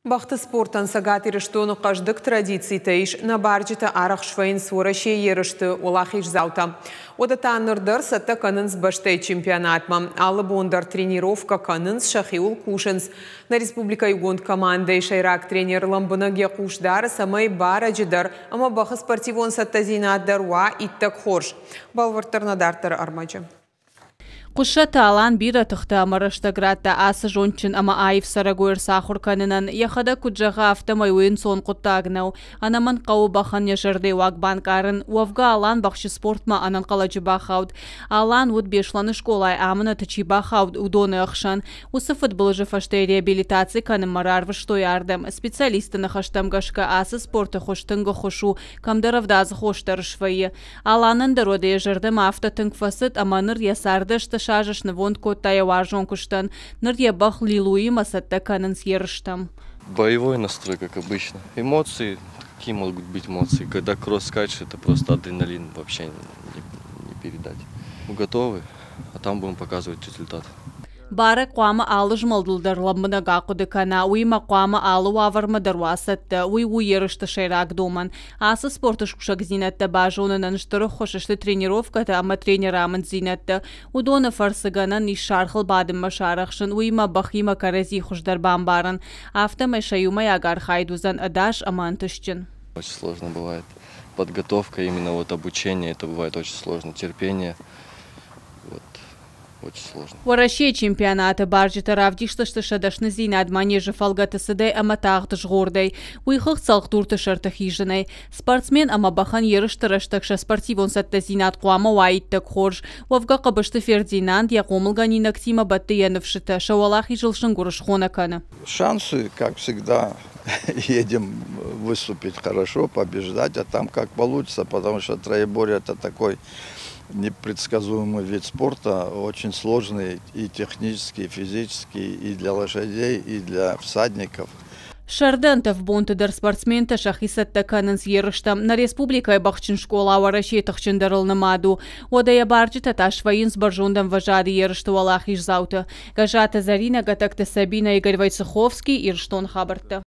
Бақты спорттан сағат еріштуыны қаждық традиции тәйш на баржеті арақ швайын сураще ерішті олақ еш заута. Одата нұрдыр сатта қанынс баштай чемпионатма. Алы бондар тренировка қанынс шахиул кушынс. На республика югонд командай шайрак тренер ламбынаге кушдар самай бара жидар, ама бақы спортивон сатта зинаддар уа иттак хорш. Балвартарна дартар армачы. Кушата алан бира тахта Марыштаградта асы жончин ама айф сарагуэр сахур канынан яхада куджага автомайуин сон куттагнау анаман кау бахан яжарды вагбанкарын уавга алан бахши спортма анан каладжи бахауд алан уд бешланы школай амына тачи бахауд удоны ахшан усы футболжи фаштай реабилитации каным марарвы что ярдам специалисты нахаштам гашка асы спорта хоштынга хошу камдаравдазы хоштар швайы аланын дороды яжардым автотынг фасыт аманыр ясарды шажашны вон коттая важон куштан, нырья бах лилуи масатта канан съерштам. Боевой настрой, как обычно. Эмоции, какие могут быть эмоции? Когда кросс скачет, это просто адреналин, вообще не передать. Мы готовы, а там будем показывать результат. Бара қуама алы жмалдылдар ламбына гақуды кана, уйма қуама алы ваварма дарвасатты, уй ерішті шайрак доман. Асы спортыш кушак зинатты бажонынан штыры хошышты тренировката, ама тренерамын зинатты. Удоны фарсыганан иш шархыл бадымма шарахшын, уйма бахима карази хушдар бамбарын. Автомай шаюма ягар хайдузан адаш амантышчын. Очень сложно бывает. Подготовка, именно вот обучение, это бывает очень сложно. Терпение. Очень сложно. Варашей чемпионата баржита равдиштышты шадашны зинад манежи фалгатысыдай ама тағдыш ғордай. Уйхық салқтурты шартық ежінай. Спортсмен ама бахан еріштырыштықша спортивон сатта зинад қуама уайттық хорж. Вавга қабышты Фердинанд яқомылганинак Тима Баттыяновшыта. Шауалах и жылшын гурыш хонаканы. Шансы, как всегда, едем выступить хорошо, побеждать, а там как получится, потому что троеборье это такой непредсказуемый вид спорта, очень сложный и технически, и физически, и для лошадей, и для всадников. Шардантов бонтыдар спортсмента шахисатта канынс ерыштам на республикай бахчин школа варашей тахчындарылны маду. Одая баржита таш воин с баржондам важады ерышты валах иш зауты. Гажата Зарина, гатакта Сабина, Игорь Войцеховский, Ирштон Хабарта.